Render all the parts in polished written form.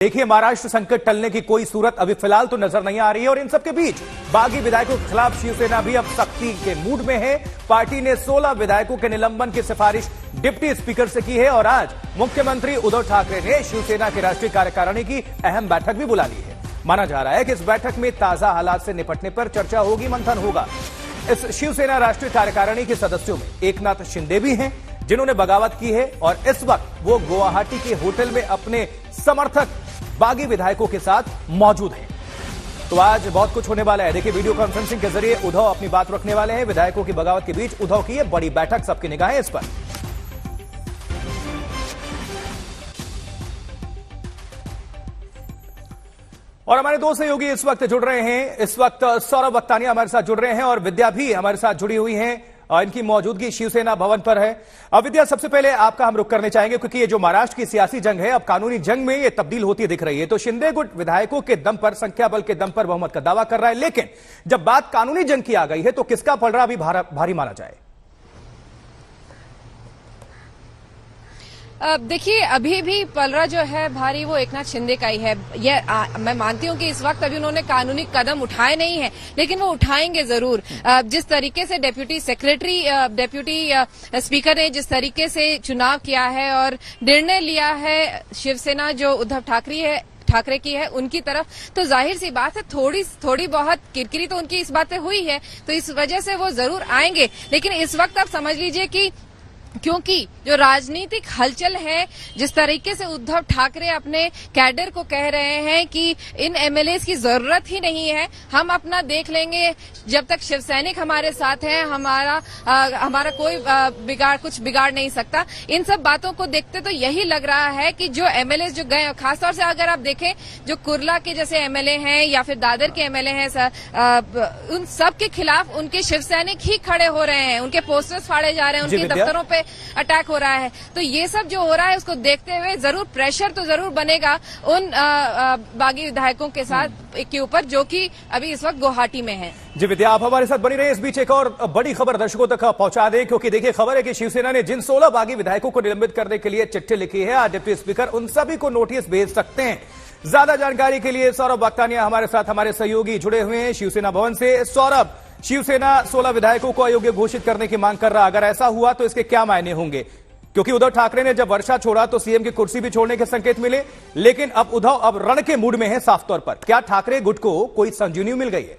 देखिए, महाराष्ट्र संकट टलने की कोई सूरत अभी फिलहाल तो नजर नहीं आ रही है और इन सबके बीच बागी विधायकों के खिलाफ शिवसेना भी अब सख्ती के मूड में है। पार्टी ने 16 विधायकों के निलंबन की सिफारिश डिप्टी स्पीकर से की है और आज मुख्यमंत्री उद्धव ठाकरे ने शिवसेना की राष्ट्रीय कार्यकारिणी की अहम बैठक भी बुला ली है। माना जा रहा है कि इस बैठक में ताजा हालात से निपटने पर चर्चा होगी, मंथन होगा। इस शिवसेना राष्ट्रीय कार्यकारिणी के सदस्यों में एकनाथ शिंदे भी हैं, जिन्होंने बगावत की है और इस वक्त वो गुवाहाटी के होटल में अपने समर्थक बागी विधायकों के साथ मौजूद हैं। तो आज बहुत कुछ होने वाला है। देखिए, वीडियो कॉन्फ्रेंसिंग के जरिए उद्धव अपनी बात रखने वाले हैं। विधायकों की बगावत के बीच उद्धव की यह बड़ी बैठक, सबकी निगाहें इस पर। और हमारे दो सहयोगी इस वक्त जुड़ रहे हैं। इस वक्त सौरभ वक्तानिया हमारे साथ जुड़ रहे हैं और विद्या भी हमारे साथ जुड़ी हुई हैं। इनकी मौजूदगी शिवसेना भवन पर है। अब विद्या, सबसे पहले आपका हम रुख करने चाहेंगे, क्योंकि ये जो महाराष्ट्र की सियासी जंग है, अब कानूनी जंग में ये तब्दील होती दिख रही है। तो शिंदे गुट विधायकों के दम पर, संख्या बल के दम पर बहुमत का दावा कर रहा है, लेकिन जब बात कानूनी जंग की आ गई है तो किसका पलड़ा अभी भारी माना जाए? देखिए, अभी भी पलड़ा जो है भारी वो एकनाथ शिंदे का ही है। मैं मानती हूँ कि इस वक्त अभी उन्होंने कानूनी कदम उठाए नहीं है, लेकिन वो उठाएंगे जरूर। जिस तरीके से डेप्यूटी स्पीकर ने जिस तरीके से चुनाव किया है और निर्णय लिया है शिवसेना जो उद्धव ठाकरे की है उनकी तरफ, तो जाहिर सी बात है थोड़ी बहुत किरकिरी तो उनकी इस बात पे हुई है, तो इस वजह से वो जरूर आएंगे। लेकिन इस वक्त आप समझ लीजिए कि क्योंकि जो राजनीतिक हलचल है, जिस तरीके से उद्धव ठाकरे अपने कैडर को कह रहे हैं कि इन एमएलएस की जरूरत ही नहीं है, हम अपना देख लेंगे, जब तक शिव सैनिक हमारे साथ हैं हमारा कोई कुछ बिगाड़ नहीं सकता। इन सब बातों को देखते तो यही लग रहा है कि जो एमएलए जो गए, खासतौर से अगर आप देखें जो कुर्ला के जैसे एमएलए हैं या फिर दादर के एमएलए हैं, उन सब के खिलाफ उनके शिव सैनिक ही खड़े हो रहे हैं, उनके पोस्टर्स फाड़े जा रहे हैं, उनके दफ्तरों पे अटैक हो रहा है। तो ये सब जो हो रहा है उसको देखते हुए जरूर प्रेशर तो जरूर बनेगा उन बागी विधायकों के साथ के ऊपर, जो कि अभी इस वक्त गुवाहाटी में है। जी विद्या, आप हमारे साथ बनी रहे। इस बीच एक और बड़ी खबर दर्शकों तक पहुंचा दें, क्योंकि देखिए, खबर है कि शिवसेना ने जिन 16 बागी विधायकों को निलंबित करने के लिए चिट्ठी लिखी है, आज डिप्टी स्पीकर उन सभी को नोटिस भेज सकते हैं। ज्यादा जानकारी के लिए सौरभ वक्तानिया हमारे साथ, हमारे सहयोगी जुड़े हुए हैं शिवसेना भवन से। सौरभ, शिवसेना 16 विधायकों को अयोग्य घोषित करने की मांग कर रहा, अगर ऐसा हुआ तो इसके क्या मायने होंगे? क्योंकि उद्धव ठाकरे ने जब वर्षा छोड़ा तो सीएम की कुर्सी भी छोड़ने के संकेत मिले, लेकिन अब उद्धव अब रण के मूड में है साफ तौर पर। क्या ठाकरे गुट को कोई संजीवनी मिल गई है?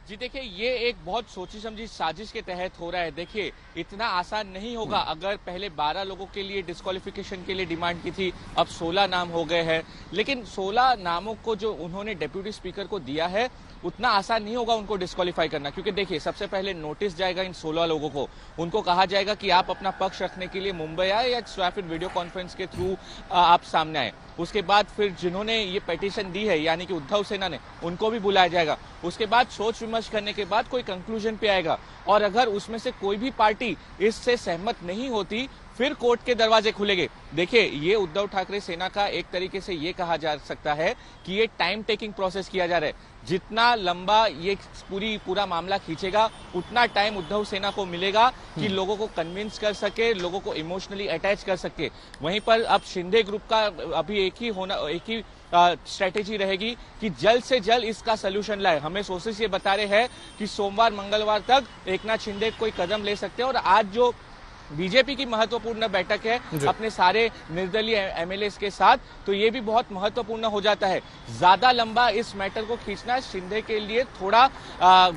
जी देखिए, ये एक बहुत सोची समझी साजिश के तहत हो रहा है। देखिए, इतना आसान नहीं होगा। अगर पहले 12 लोगों के लिए डिस्क्वालिफिकेशन के लिए डिमांड की थी, अब 16 नाम हो गए हैं, लेकिन 16 नामों को जो उन्होंने डेप्यूटी स्पीकर को दिया है, उतना आसान नहीं होगा उनको डिस्क्वालीफाई करना। क्योंकि देखिए, सबसे पहले नोटिस जाएगा इन 16 लोगों को, उनको कहा जाएगा कि आप अपना पक्ष रखने के लिए मुंबई आए या फिर वीडियो कॉन्फ्रेंस के थ्रू आप सामने आए। उसके बाद फिर जिन्होंने ये पिटीशन दी है, यानी कि उद्धव सेना ने, उनको भी बुलाया जाएगा। उसके बाद सोच विमर्श करने के बाद कोई कंक्लूजन पे आएगा, और अगर उसमें से कोई भी पार्टी इससे सहमत नहीं होती, फिर कोर्ट के दरवाजे खुलेंगे। देखिए, ये उद्धव ठाकरे सेना का एक तरीके से ये कहा जा सकता है कि ये टाइम टेकिंग प्रोसेस किया जा रहा है। जितना लंबा ये पूरा मामला खींचेगा, उतना टाइम उद्धव सेना को मिलेगा कि लोगों को कन्विंस कर सके, लोगों को इमोशनली अटैच कर सके। वहीं पर अब शिंदे ग्रुप का अभी एक ही स्ट्रेटेजी रहेगी कि जल्द से जल्द इसका सोल्यूशन लाए। हमें सोर्सेस ये बता रहे हैं कि सोमवार मंगलवार तक एकनाथ शिंदे कोई कदम ले सकते हैं। और आज जो बीजेपी की महत्वपूर्ण बैठक है अपने सारे निर्दलीय एमएलए के साथ, तो ये भी बहुत महत्वपूर्ण हो जाता है। ज्यादा लंबा इस मैटर को खींचना शिंदे के लिए थोड़ा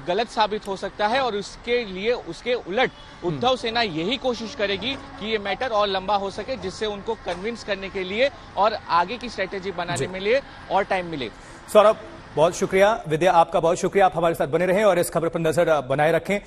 गलत साबित हो सकता है, और उसके उलट उद्धव सेना यही कोशिश करेगी कि ये मैटर और लंबा हो सके, जिससे उनको कन्विंस करने के लिए और आगे की स्ट्रेटेजी बनाने में लिए और टाइम मिले। सौरभ, बहुत शुक्रिया। विद्या, आपका बहुत शुक्रिया। आप हमारे साथ बने रहें और इस खबर पर नजर बनाए रखें।